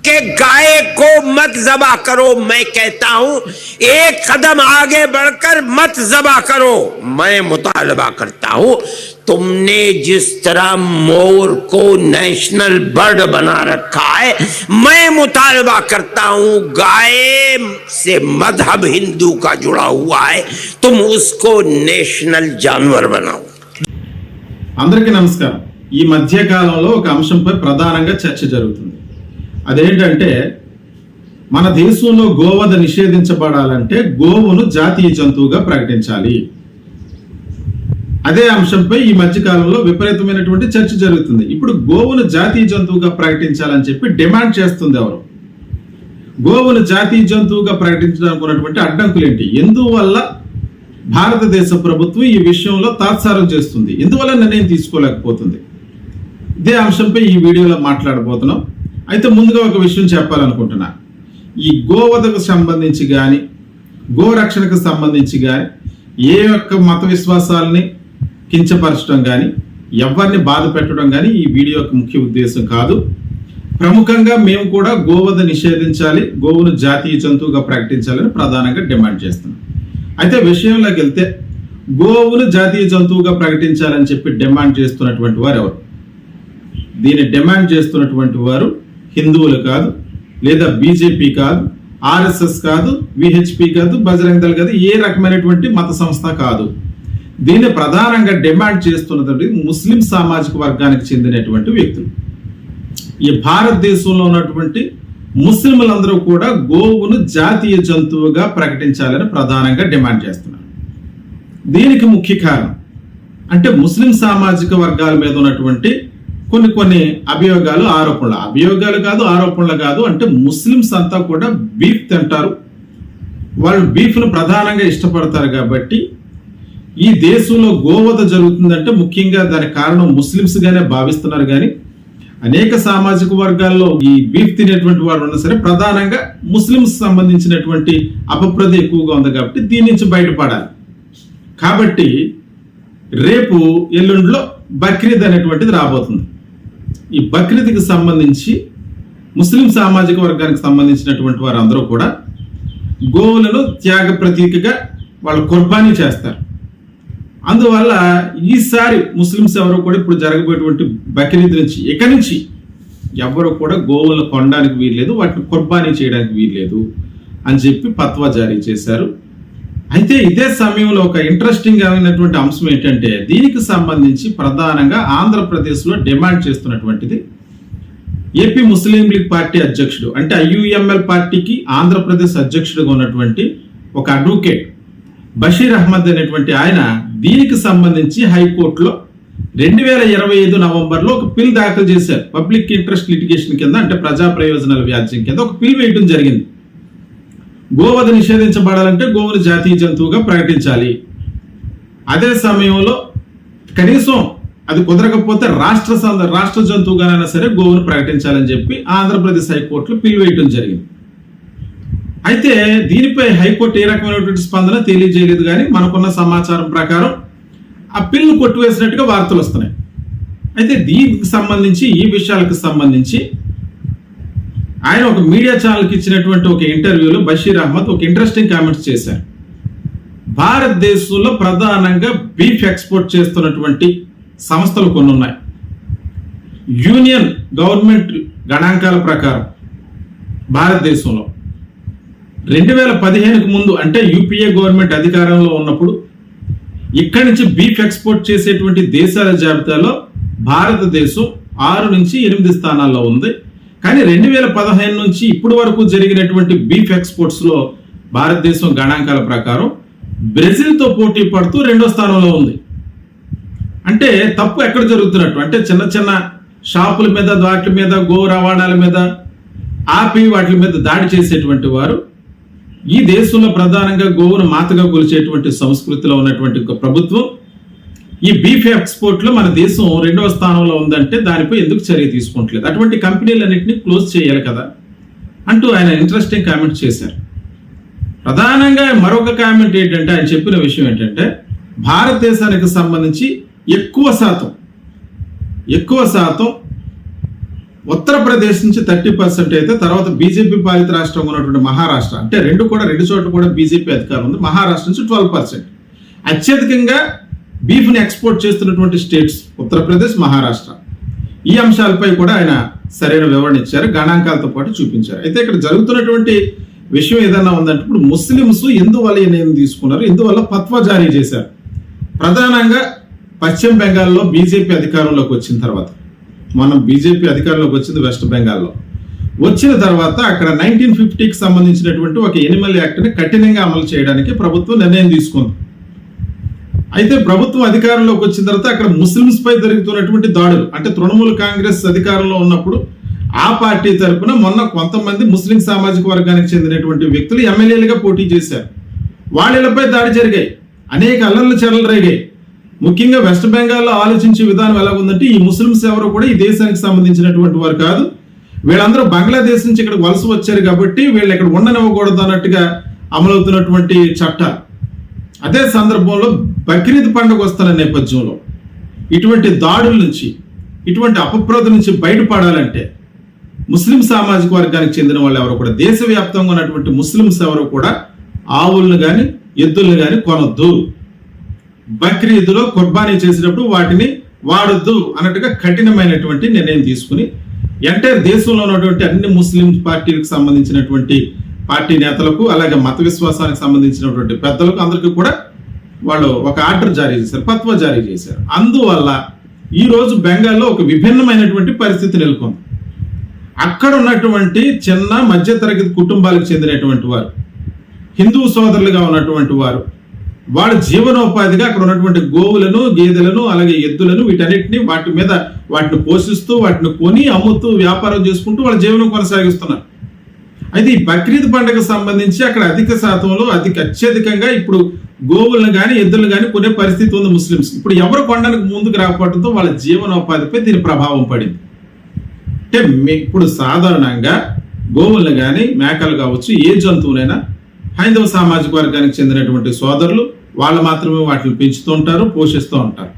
के गाय को मत ज़बा करो, मैं कहता हूं एक कदम आगे बढ़कर मत ज़बा करो। मैं मुतालबा करता हूं, तुमने जिस तरह मोर को नेशनल बर्ड बना रखा है, मैं मुतालबा करता हूं गाय से मजहब हिंदू का जुड़ा हुआ है, तुम उसको नेशनल जानवर बनाओ। అందరికీ నమస్కారం। ఈ మధ్య కాలంలో ఒక అంశంపై ప్రధానంగా చర్చ జరుగుతుంది। అదేంటంటే మన దేశంలో గోవధ నిషేధించబడాలంటే గోవును జాతీయ జంతువుగా ప్రకటించాలి। అదే అంశంపై ఈ మధ్య కాలంలో విపరీతమైనటువంటి చర్చ జరుగుతుంది। ఇప్పుడు గోవును జాతీయ జంతువుగా ప్రకటించాలని చెప్పి డిమాండ్ చేస్తుంది ఎవరు? గోవును జాతీయ జంతువుగా ప్రకటించడానికి ఉన్నటువంటి అడ్డంకులు ఏంటి? ఎందువల్ల భారతదేశ ప్రభుత్వం ఈ విషయంలో తాత్సారం చేస్తుంది? ఎందువల్ల నిర్ణయం తీసుకోలేకపోతుంది? ఇదే అంశంపై ఈ వీడియోలో మాట్లాడబోతున్నాం। అయితే ముందుగా ఒక విషయం చెప్పాలనుకుంటున్నా। ఈ గోవధకు సంబంధించి కానీ గోరక్షణకు సంబంధించి కానీ ఏ ఒక్క మత విశ్వాసాలని కించపరచడం కానీ ఎవరిని బాధ పెట్టడం కానీ ఈ వీడియో యొక్క ముఖ్య ఉద్దేశం కాదు। ప్రముఖంగా మేము కూడా గోవధ నిషేధించాలి, గోవును జాతీయ జంతువుగా ప్రకటించాలని ప్రధానంగా డిమాండ్ చేస్తున్నాం। అయితే విషయంలోకి వెళ్తే గోవును జాతీయ జంతువుగా ప్రకటించాలని చెప్పి డిమాండ్ చేస్తున్నటువంటి వారు ఎవరు? దీన్ని డిమాండ్ చేస్తున్నటువంటి వారు హిందువులు కాదు, లేదా బీజేపీ కాదు, ఆర్ఎస్ఎస్ కాదు, విహెచ్పి కాదు, బజరంగ్ దళ్ కాదు, ఏ రకమైనటువంటి మత సంస్థ కాదు। దీన్ని ప్రధానంగా డిమాండ్ చేస్తున్నటువంటి ముస్లిం సామాజిక వర్గానికి చెందినటువంటి వ్యక్తులు। ఈ భారతదేశంలో ఉన్నటువంటి ముస్లింలందరూ కూడా గోవును జాతీయ జంతువుగా ప్రకటించాలని ప్రధానంగా డిమాండ్ చేస్తున్నారు। దీనికి ముఖ్య కారణం అంటే ముస్లిం సామాజిక వర్గాల మీద ఉన్నటువంటి కొన్ని అభియోగాలు కాదు, ఆరోపణలు కాదు। అంటే ముస్లింస్ అంతా కూడా బీఫ్ తింటారు, వాళ్ళు బీఫ్ను ప్రధానంగా ఇష్టపడతారు కాబట్టి ఈ దేశంలో గోవధ జరుగుతుందంటే ముఖ్యంగా దానికి కారణం ముస్లింస్ గానే భావిస్తున్నారు। కానీ అనేక సామాజిక వర్గాల్లో ఈ బీఫ్ తినేటువంటి వారు ఉన్నా సరే ప్రధానంగా ముస్లింస్ సంబంధించినటువంటి అపప్రద ఎక్కువగా ఉంది కాబట్టి దీని నుంచి బయటపడాలి। కాబట్టి రేపు ఎల్లుండిలో బక్రీద్ అనేటువంటిది రాబోతుంది। ఈ బక్రీద్కి సంబంధించి ముస్లిం సామాజిక వర్గానికి సంబంధించినటువంటి వారు అందరూ కూడా గోవులను త్యాగ ప్రతీకగా వాళ్ళు కుర్బానీ చేస్తారు। అందువల్ల ఈసారి ముస్లింస్ ఎవరు కూడా ఇప్పుడు జరగబోయేటువంటి బక్రీద్ నుంచి ఇక నుంచి ఎవరు కూడా గోవులను కొనడానికి వీల్లేదు, వాటిని కుర్బానీ చేయడానికి వీల్లేదు అని చెప్పి ఫత్వా జారీ చేశారు। అయితే ఇదే సమయంలో ఒక ఇంట్రెస్టింగ్ అయినటువంటి అంశం ఏంటంటే దీనికి సంబంధించి ప్రధానంగా ఆంధ్రప్రదేశ్లో డిమాండ్ చేస్తున్నటువంటిది ఏపీ ముస్లిం లీగ్ పార్టీ అధ్యక్షుడు అంటే ఐయుఎంఎల్ పార్టీకి ఆంధ్రప్రదేశ్ అధ్యక్షుడిగా ఉన్నటువంటి ఒక అడ్వకేట్ బషీర్ అహ్మద్ అనేటువంటి ఆయన దీనికి సంబంధించి హైకోర్టులో 2025 నవంబర్లో ఒక పిల్ దాఖలు చేశారు। పబ్లిక్ ఇంట్రెస్ట్ లిటిగేషన్ కింద అంటే ప్రజా ప్రయోజనాల వ్యాజ్యం కింద ఒక పిల్ వేయడం జరిగింది। గోవధ నిషేధించబడాలంటే గోవును జాతీయ జంతువుగా ప్రకటించాలి, అదే సమయంలో కనీసం అది కుదరకపోతే రాష్ట్ర జంతువుగానైనా సరే గోవును ప్రకటించాలని చెప్పి ఆంధ్రప్రదేశ్ హైకోర్టులో పిల్ వేయడం జరిగింది। అయితే దీనిపై హైకోర్టు ఏ రకమైనటువంటి స్పందన తెలియజేయలేదు, కానీ మనకున్న సమాచారం ప్రకారం ఆ పిల్ను కొట్టివేసినట్టుగా వార్తలు వస్తున్నాయి। అయితే దీనికి సంబంధించి ఈ విషయాలకు సంబంధించి ఆయన ఒక మీడియా ఛానల్కి ఇచ్చినటువంటి ఒక ఇంటర్వ్యూలో బషీర్ అహ్మద్ ఒక ఇంట్రెస్టింగ్ కామెంట్స్ చేశారు। భారతదేశంలో ప్రధానంగా బీఫ్ ఎక్స్పోర్ట్ చేస్తున్నటువంటి సంస్థలు కొన్ని ఉన్నాయి। యూనియన్ గవర్నమెంట్ గణాంకాల ప్రకారం భారతదేశంలో 2015కు ముందు అంటే యూపీఏ గవర్నమెంట్ అధికారంలో ఉన్నప్పుడు ఇక్కడి నుంచి బీఫ్ ఎక్స్పోర్ట్ చేసేటువంటి దేశాల జాబితాలో భారతదేశం 6 నుంచి 8 స్థానాల్లో ఉంది। కానీ 2015 నుంచి ఇప్పటి వరకు జరిగినటువంటి బీఫ్ ఎక్స్పోర్ట్స్ లో భారతదేశం గణాంకాల ప్రకారం బ్రెజిల్తో పోటీ పడుతూ 2వ స్థానంలో ఉంది। అంటే తప్పు ఎక్కడ జరుగుతున్నట్టు అంటే చిన్న షాపుల మీద వాటి మీద గో రవాణాల మీద ఆపి వాటి మీద దాడి చేసేటువంటి వారు ఈ దేశంలో ప్రధానంగా గోవును మాతగా కొలిచేటువంటి సంస్కృతిలో ఉన్నటువంటి ఒక ప్రభుత్వం ఈ బీఫ్ ఎక్స్పోర్ట్ లో మన దేశం 2వ స్థానంలో ఉందంటే దానిపై ఎందుకు చర్య తీసుకుంటలేదు? అటువంటి కంపెనీలన్నింటినీ క్లోజ్ చేయాలి కదా అంటూ ఆయన ఇంట్రెస్టింగ్ కామెంట్ చేశారు। ప్రధానంగా మరొక కామెంట్ ఏంటంటే ఆయన చెప్పిన విషయం ఏంటంటే భారతదేశానికి సంబంధించి ఎక్కువ శాతం ఉత్తరప్రదేశ్ నుంచి 30% అయితే, తర్వాత బీజేపీ పాలిత రాష్ట్రంగా ఉన్నటువంటి మహారాష్ట్ర, అంటే రెండు చోట్ల కూడా బీజేపీ అధికారం ఉంది. మహారాష్ట్ర నుంచి 12%. అత్యధికంగా బీఫ్ని ఎక్స్పోర్ట్ చేస్తున్నటువంటి స్టేట్స్ ఉత్తరప్రదేశ్, మహారాష్ట్ర. ఈ అంశాలపై కూడా ఆయన సరైన వివరణ ఇచ్చారు, గణాంకాలతో పాటు చూపించారు. అయితే ఇక్కడ జరుగుతున్నటువంటి విషయం ఏదన్నా ఉందంటే, ఇప్పుడు ముస్లింస్ ఎందువల్ల ఈ నిర్ణయం తీసుకున్నారు, ఎందువల్ల ఫత్వా జారీ చేశారు. ప్రధానంగా పశ్చిమ బెంగాల్లో బీజేపీ అధికారంలోకి వచ్చిన తర్వాత, మనం బీజేపీ అధికారంలోకి వచ్చింది వెస్ట్ బెంగాల్లో, వచ్చిన తర్వాత అక్కడ 1950కి సంబంధించినటువంటి ఒక ఎనిమల్ యాక్ట్ని కఠినంగా అమలు చేయడానికి ప్రభుత్వం నిర్ణయం తీసుకుంది. అయితే ప్రభుత్వం అధికారంలోకి వచ్చిన తర్వాత అక్కడ ముస్లింస్ పై జరుగుతున్నటువంటి దాడులు, అంటే తృణమూల్ కాంగ్రెస్ అధికారంలో ఉన్నప్పుడు ఆ పార్టీ తరఫున మొన్న కొంతమంది ముస్లిం సామాజిక వర్గానికి చెందినటువంటి వ్యక్తులు ఎమ్మెల్యేలుగా పోటీ చేశారు. వాళ్ళపై దాడి జరిగాయి, అనేక అల్లర్లు చెరలు రేగాయి. ముఖ్యంగా వెస్ట్ బెంగాల్లో ఆలోచించే విధానం ఎలా ఉందంటే, ఈ ముస్లింస్ ఎవరు కూడా ఈ దేశానికి సంబంధించినటువంటి వారు కాదు, వీళ్ళందరూ బంగ్లాదేశ్ నుంచి ఇక్కడ వలస వచ్చారు కాబట్టి వీళ్ళు ఇక్కడ ఉండనివ్వకూడదు అన్నట్టుగా అమలవుతున్నటువంటి చట్టాలు. అదే సందర్భంలో బక్రీద్ పండుగ వస్తున్న నేపథ్యంలో ఇటువంటి దాడుల నుంచి, ఇటువంటి అపప్రద నుంచి బయటపడాలంటే ముస్లిం సామాజిక వర్గానికి చెందిన వాళ్ళు ఎవరు కూడా, దేశవ్యాప్తంగా ఉన్నటువంటి ముస్లింస్ ఎవరు కూడా ఆవులను కానీ ఎద్దులను కానీ కొనొద్దు, బక్రీద్లో కుర్బానీ చేసినప్పుడు వాటిని వాడొద్దు అన్నట్టుగా కఠినమైనటువంటి నిర్ణయం తీసుకుని ఎంటైర్ దేశంలో ఉన్నటువంటి అన్ని ముస్లిం పార్టీలకు సంబంధించినటువంటి పార్టీ నేతలకు, అలాగే మత విశ్వాసానికి సంబంధించినటువంటి పెద్దలకు అందరికీ కూడా వాళ్ళు ఒక ఆర్డర్ జారీ చేశారు, ఫత్వా జారీ చేశారు. అందువల్ల ఈ రోజు బెంగాల్లో ఒక విభిన్నమైనటువంటి పరిస్థితి నెలకొంది. అక్కడ ఉన్నటువంటి చిన్న మధ్యతరగతి కుటుంబాలకు చెందినటువంటి వారు, హిందూ సోదరులుగా ఉన్నటువంటి వారు, వాళ్ళ జీవనోపాధిగా అక్కడ ఉన్నటువంటి గోవులను, గేదెలను, అలాగే ఎద్దులను, వీటన్నిటిని వాటిని పోషిస్తూ, వాటిని కొని అమ్ముతూ, వ్యాపారం చేసుకుంటూ వాళ్ళ జీవనం కొనసాగిస్తున్నారు. అయితే ఈ బక్రీద్ పండుగకు సంబంధించి అక్కడ అధిక శాతంలో అత్యధికంగా ఇప్పుడు గోవులను కానీ ఎద్దులను కానీ కొనే పరిస్థితి ఉంది ముస్లింస్. ఇప్పుడు ఎవరు కొనడానికి ముందుకు రాకపోవడంతో వాళ్ళ జీవనోపాధిపై దీని ప్రభావం పడింది. అంటే ఇప్పుడు సాధారణంగా గోవులను కానీ, మేకలు కావచ్చు, ఏ జంతువులైనా హైందవ సామాజిక వర్గానికి చెందినటువంటి సోదరులు వాళ్ళు మాత్రమే వాటిని పెంచుతూ ఉంటారు, పోషిస్తూ ఉంటారు.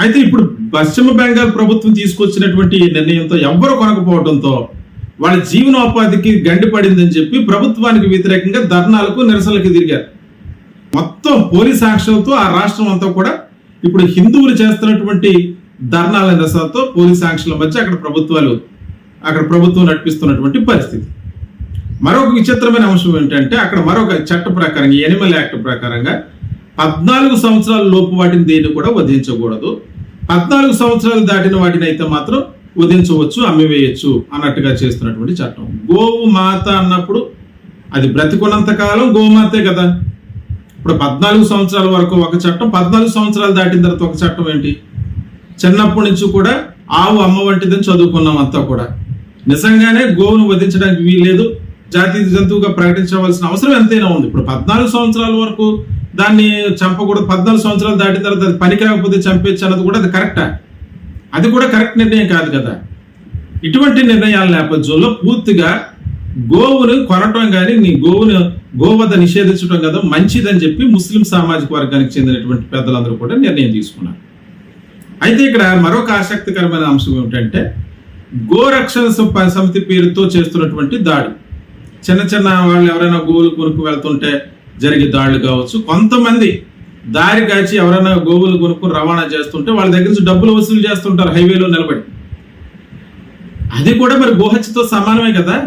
అయితే ఇప్పుడు పశ్చిమ బెంగాల్ ప్రభుత్వం తీసుకొచ్చినటువంటి నిర్ణయంతో ఎవ్వరు కొనకపోవడంతో వాళ్ళ జీవనోపాధికి గండి పడిందని చెప్పి ప్రభుత్వానికి వ్యతిరేకంగా ధర్నాలకు, నిరసనలకు తిరిగారు. మొత్తం పోలీస్ ఆంక్షలతో ఆ రాష్ట్రం అంతా కూడా ఇప్పుడు హిందువులు చేస్తున్నటువంటి ధర్నాల నిరసనతో పోలీస్ ఆంక్షల మధ్య అక్కడ ప్రభుత్వం నడిపిస్తున్నటువంటి పరిస్థితి. మరొక విచిత్రమైన అంశం ఏంటంటే, అక్కడ మరొక చట్ట ప్రకారంగా, ఎనిమల్ యాక్ట్ ప్రకారంగా 14 సంవత్సరాల లోపు వాటిని దేన్ని కూడా వధించకూడదు, 14 సంవత్సరాలు దాటిన వాటిని అయితే మాత్రం వధించవచ్చు, అమ్మివేయచ్చు అన్నట్టుగా చేస్తున్నటువంటి చట్టం. గోవు మాత అన్నప్పుడు అది బ్రతికున్నంత కాలం గోమాతే కదా. ఇప్పుడు 14 సంవత్సరాల వరకు ఒక చట్టం, 14 సంవత్సరాలు దాటిన తర్వాత ఒక చట్టం ఏంటి? చిన్నప్పటి నుంచి కూడా ఆవు అమ్మ వంటిదని చదువుకున్నాం అంతా కూడా. నిజంగానే గోవును వధించడానికి వీల్లేదు, జాతీయ జంతువుగా ప్రకటించవలసిన అవసరం ఎంతైనా ఉంది. ఇప్పుడు 14 సంవత్సరాల వరకు దాన్ని చంపకూడదు, 14 సంవత్సరాలు దాటిన తర్వాత అది పనికి రాకపోతే చంపేచ్చు అన్నది కూడా అది కరెక్టా? అది కూడా కరెక్ట్ నిర్ణయం కాదు కదా. ఇటువంటి నిర్ణయాల నేపథ్యంలో పూర్తిగా గోవును కొనటం కానీ, గోవధ నిషేధించడం కదా మంచిదని చెప్పి ముస్లిం సామాజిక వర్గానికి చెందినటువంటి పెద్దలందరూ కూడా నిర్ణయం తీసుకున్నారు. అయితే ఇక్కడ మరొక ఆసక్తికరమైన అంశం ఏమిటంటే, గోరక్షణ సమితి పేరుతో చేస్తున్నటువంటి దాడి. చిన్న వాళ్ళు ఎవరైనా గోవులు కొనుక్కు వెళ్తుంటే జరిగే దాడులు కావచ్చు, కొంతమంది దారి కాచి ఎవరైనా గోవులు కొనుక్కుని రవాణా చేస్తుంటే వాళ్ళ దగ్గర నుంచి డబ్బులు వసూలు చేస్తుంటారు హైవేలో నిలబడి. అది కూడా మరి గోహత్యతో సమానమే కదా.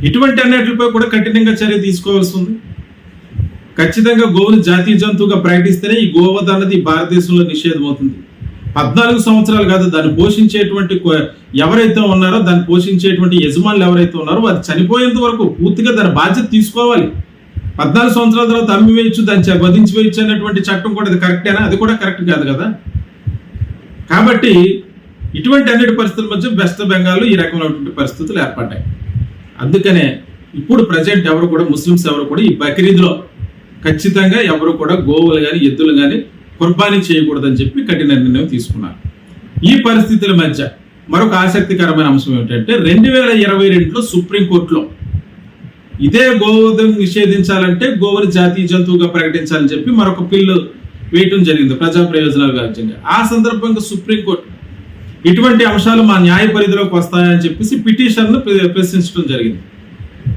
ఇటువంటి అన్నిటిపై కూడా కఠినంగా చర్య తీసుకోవాల్సి ఉంది. ఖచ్చితంగా గోవును జాతీయ జంతువుగా ప్రకటిస్తేనే ఈ గోవధ అన్నది భారతదేశంలో నిషేధం అవుతుంది. 14 సంవత్సరాలు కాదు, దాన్ని పోషించేటువంటి ఎవరైతే ఉన్నారో, దాన్ని పోషించేటువంటి యజమానులు ఎవరైతే ఉన్నారో వారు చనిపోయేంత వరకు పూర్తిగా దాని బాధ్యత తీసుకోవాలి. 14 సంవత్సరాల తర్వాత అమ్మివేయచ్చు, దాన్ని వధించివేయచ్చు అనేటువంటి చట్టం కూడా అది కరెక్టేనా? అది కూడా కరెక్ట్ కాదు కదా. కాబట్టి ఇటువంటి అన్నిటి పరిస్థితుల మధ్య వెస్ట్ బెంగాల్లో ఈ రకమైనటువంటి పరిస్థితులు ఏర్పడ్డాయి. అందుకనే ఇప్పుడు ప్రజెంట్ ఎవరు కూడా, ముస్లిమ్స్ ఎవరు కూడా ఈ బక్రీద్లో ఖచ్చితంగా ఎవరు కూడా గోవులు కానీ ఎద్దులు కానీ కుర్బానీ చేయకూడదని చెప్పి కఠిన నిర్ణయం తీసుకున్నారు. ఈ పరిస్థితుల మధ్య మరొక ఆసక్తికరమైన అంశం ఏమిటంటే, 2022లో సుప్రీంకోర్టులో ఇదే గోవును నిషేధించాలంటే గోవుని జాతీయ జంతువుగా ప్రకటించాలని చెప్పి మరొక బిల్లు వేయటం జరిగింది ప్రజా ప్రయోజనాల వ్యాజ్యంగా. ఆ సందర్భంగా సుప్రీంకోర్టు ఇటువంటి అంశాలు మా న్యాయ పరిధిలోకి వస్తాయని చెప్పేసి పిటిషన్ను ప్రశ్నించడం జరిగింది.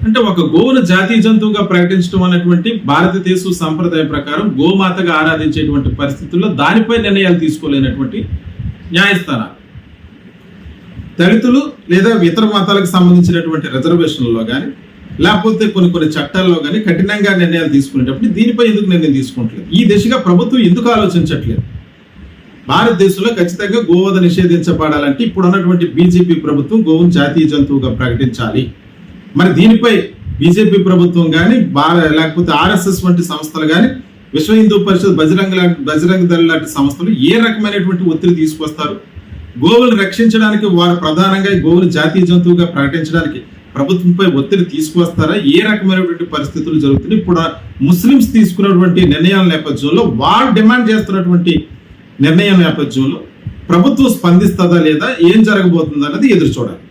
అంటే ఒక గోవును జాతీయ జంతువుగా ప్రకటించడం అనేటువంటి భారతదేశ సంప్రదాయం ప్రకారం గోమాతగా ఆరాధించేటువంటి పరిస్థితుల్లో దానిపై నిర్ణయాలు తీసుకోలేనటువంటి న్యాయస్థానాలు దళితులు లేదా ఇతర మతాలకు సంబంధించినటువంటి రిజర్వేషన్లలో కానీ లేకపోతే కొన్ని చట్టాల్లో కానీ కఠినంగా నిర్ణయాలు తీసుకునేటప్పుడు దీనిపై ఎందుకు నిర్ణయం తీసుకుంటలేదు? ఈ దిశగా ప్రభుత్వం ఎందుకు ఆలోచించట్లేదు? భారతదేశంలో ఖచ్చితంగా గోవధ నిషేధించబడాలంటే ఇప్పుడు ఉన్నటువంటి బీజేపీ ప్రభుత్వం గోవును జాతీయ జంతువుగా ప్రకటించాలి. మరి దీనిపై బీజేపీ ప్రభుత్వం కానీ లేకపోతే ఆర్ఎస్ఎస్ వంటి సంస్థలు కానీ విశ్వ హిందూ పరిషత్ బజరంగ దళ లాంటి సంస్థలు ఏ రకమైనటువంటి ఒత్తిడి తీసుకొస్తారు? గోవులను రక్షించడానికి వారు ప్రధానంగా గోవును జాతీయ జంతువుగా ప్రకటించడానికి ప్రభుత్వంపై ఒత్తిడి తీసుకువస్తారా? ఏ రకమైనటువంటి పరిస్థితులు జరుగుతున్నాయి? ఇప్పుడు ముస్లిమ్స్ తీసుకున్నటువంటి నిర్ణయాల నేపథ్యంలో వాళ్ళు డిమాండ్ చేస్తున్నటువంటి నిర్ణయం నేపథ్యంలో ప్రభుత్వం స్పందిస్తుందా లేదా, ఏం జరగబోతుందా అన్నది ఎదురు చూడాలి.